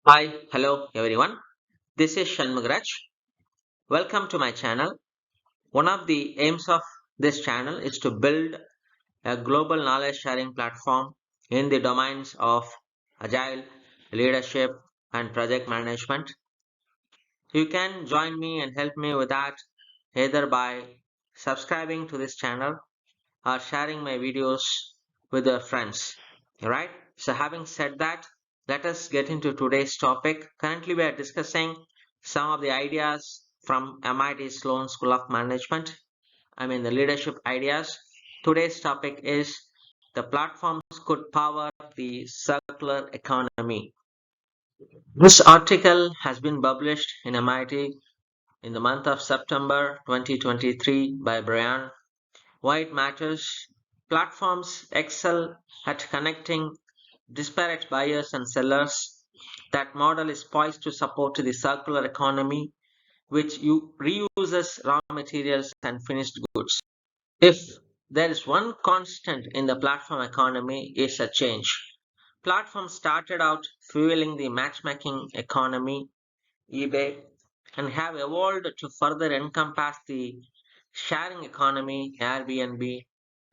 Hi, hello everyone. This is Shanmugaraj. Welcome to my channel. One of the aims of this channel is to build a global knowledge sharing platform in the domains of agile, leadership, and project management. You can join me and help me with that either by subscribing to this channel or sharing my videos with your friends. Alright, so having said that, let us get into today's topic. Currently, we are discussing some of the ideas from MIT Sloan School of Management. The leadership ideas. Today's topic is the platforms could power the circular economy. This article has been published in MIT in the month of September 2023 by Brian. Why it matters? Platforms excel at connecting disparate buyers and sellers. That model is poised to support the circular economy, which reuses raw materials and finished goods. If there is one constant in the platform economy, it's a change. Platforms started out fueling the matchmaking economy, eBay, and have evolved to further encompass the sharing economy, Airbnb,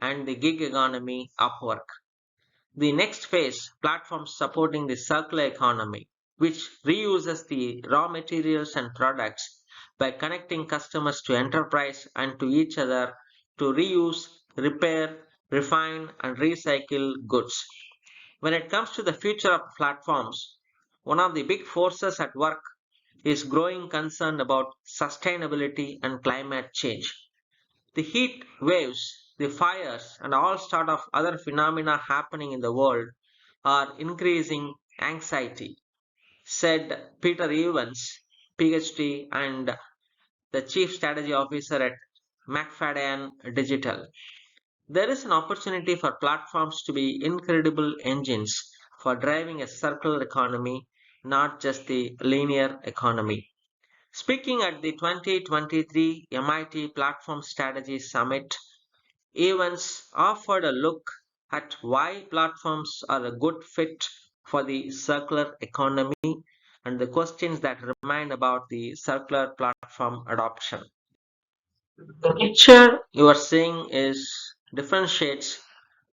and the gig economy, Upwork. The next phase, platforms supporting the circular economy, which reuses the raw materials and products by connecting customers to enterprise and to each other to reuse, repair, refine, and recycle goods. When it comes to the future of platforms, one of the big forces at work is growing concern about sustainability and climate change. The heat waves, the fires, and all sort of other phenomena happening in the world are increasing anxiety, said Peter Evans, PhD and the Chief Strategy Officer at McFadden Digital. There is an opportunity for platforms to be incredible engines for driving a circular economy, not just the linear economy. Speaking at the 2023 MIT Platform Strategy Summit, Evans offered a look at why platforms are a good fit for the circular economy and the questions that remain about the circular platform adoption. The picture you are seeing is differentiates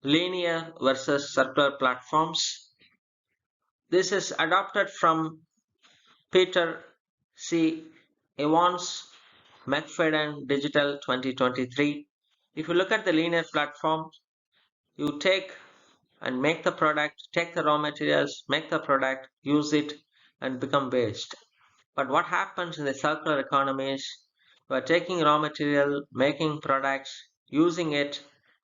linear versus circular platforms. This is adopted from Peter C. Evans, McFadden Digital 2023. If you look at the linear platform, you take and make the product, take the raw materials, make the product, use it, and become waste. But what happens in the circular economy is you are taking raw material, making products, using it,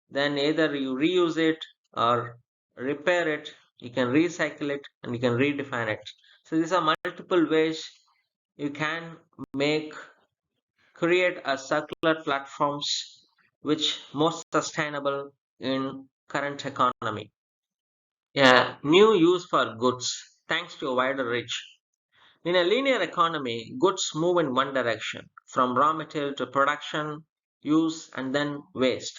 then either you reuse it or repair it, you can recycle it, and you can redefine it. So these are multiple ways you can make create a circular platforms which more sustainable in current economy. Yeah, new use for goods thanks to a wider reach. In a linear economy, goods move in one direction from raw material to production, use, and then waste.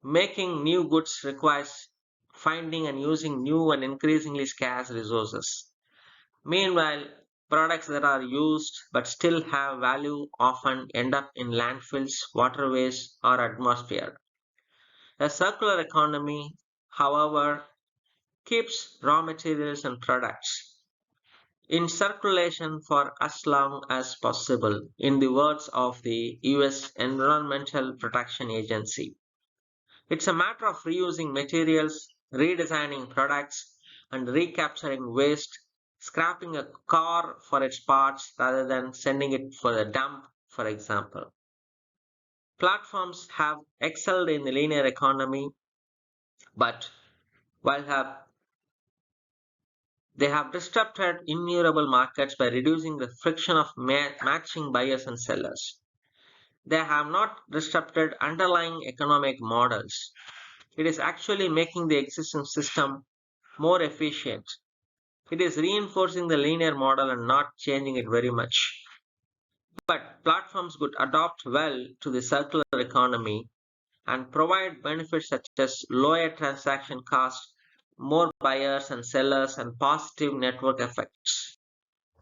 Making new goods requires finding and using new and increasingly scarce resources. Meanwhile, products that are used but still have value often end up in landfills, waterways, or atmosphere. A circular economy, however, keeps raw materials and products in circulation for as long as possible, in the words of the US Environmental Protection Agency. It's a matter of reusing materials, redesigning products, and recapturing waste, scrapping a car for its parts rather than sending it for a dump, for example. Platforms have excelled in the linear economy, but while they have disrupted innumerable markets by reducing the friction of matching buyers and sellers. They have not disrupted underlying economic models. It is actually making the existing system more efficient. It is reinforcing the linear model and not changing it very much. But platforms could adapt well to the circular economy and provide benefits such as lower transaction costs, more buyers and sellers, and positive network effects.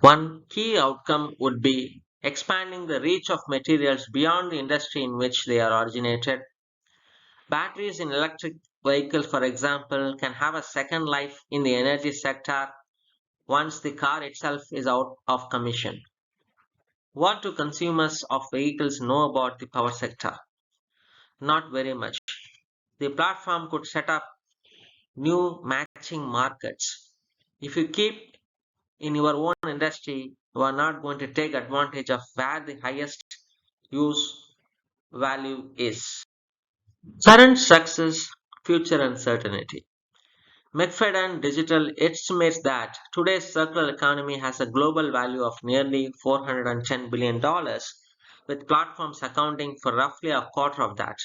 One key outcome would be expanding the reach of materials beyond the industry in which they are originated. Batteries in electric vehicles, for example, can have a second life in the energy sector once the car itself is out of commission. What do consumers of vehicles know about the power sector? Not very much. The platform could set up new matching markets. If you keep in your own industry, you are not going to take advantage of where the highest use value is. Current success, future uncertainty. McFadden Digital estimates that today's circular economy has a global value of nearly $410 billion, with platforms accounting for roughly a quarter of that.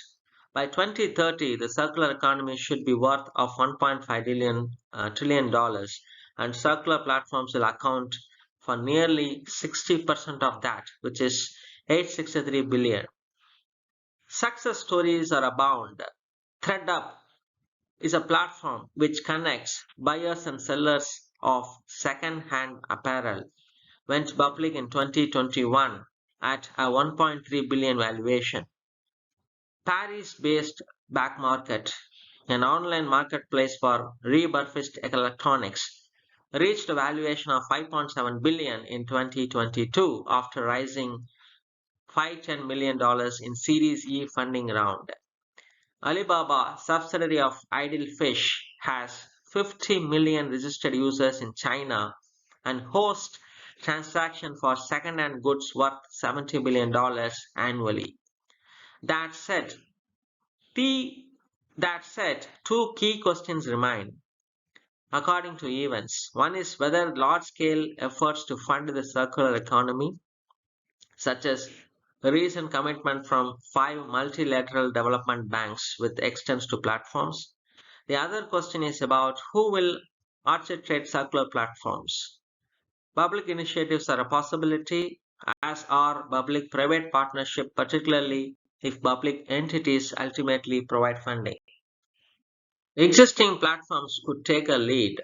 By 2030, the circular economy should be worth of 1.5 trillion dollars, and circular platforms will account for nearly 60% of that, which is 863 billion. Success stories are abound. ThreadUp is a platform which connects buyers and sellers of second-hand apparel, went public in 2021 at a 1.3 billion valuation. Paris-based Backmarket, an online marketplace for refurbished electronics, reached a valuation of 5.7 billion in 2022 after raising $510 million in Series E funding round. Alibaba, subsidiary of Idle Fish, has 50 million registered users in China and hosts transactions for second-hand goods worth $70 billion annually. That said, two key questions remain, according to events. One is whether large-scale efforts to fund the circular economy, such as a recent commitment from five multilateral development banks with extends to platforms. The other question is about who will orchestrate circular platforms. Public initiatives are a possibility, as are public private partnership, particularly if public entities ultimately provide funding. Existing platforms could take a lead.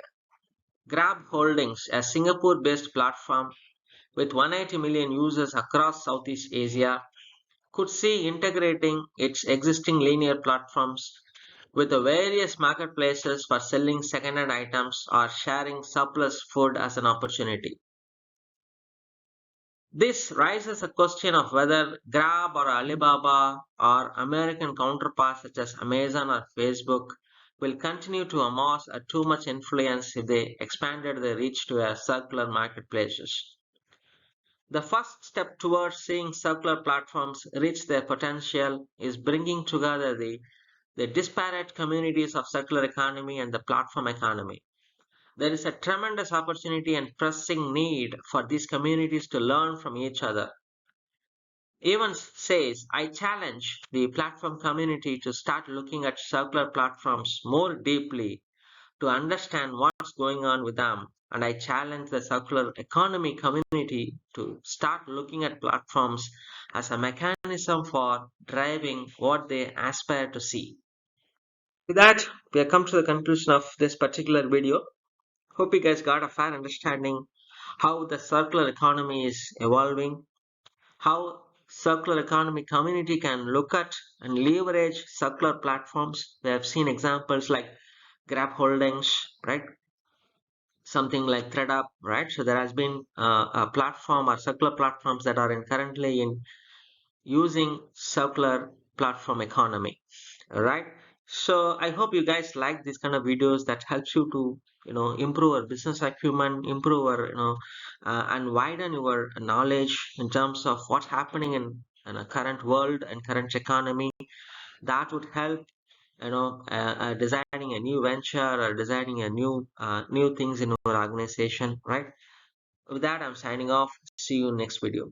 Grab Holdings, a Singapore based platform with 180 million users across Southeast Asia, could see integrating its existing linear platforms with the various marketplaces for selling second-hand items or sharing surplus food as an opportunity. This raises a question of whether Grab or Alibaba or American counterparts such as Amazon or Facebook will continue to amass a too much influence if they expanded their reach to a circular marketplaces. The first step towards seeing circular platforms reach their potential is bringing together the disparate communities of circular economy and the platform economy. There is a tremendous opportunity and pressing need for these communities to learn from each other. Evans says, I challenge the platform community to start looking at circular platforms more deeply to understand what's going on with them. And I challenge the circular economy community to start looking at platforms as a mechanism for driving what they aspire to see. With that, we have come to the conclusion of this particular video. Hope you guys got a fair understanding how the circular economy is evolving, how circular economy community can look at and leverage circular platforms. We have seen examples like Grab Holdings, right? Something like ThreadUp, right? So there has been a platform or circular platforms that are currently in using circular platform economy. All right. So I hope you guys like these kind of videos that helps you to improve our business acumen, improve our and widen your knowledge in terms of what's happening in a current world and current economy. That would help designing a new venture or designing a new things in our organization, right? With that, I'm signing off. See you next video.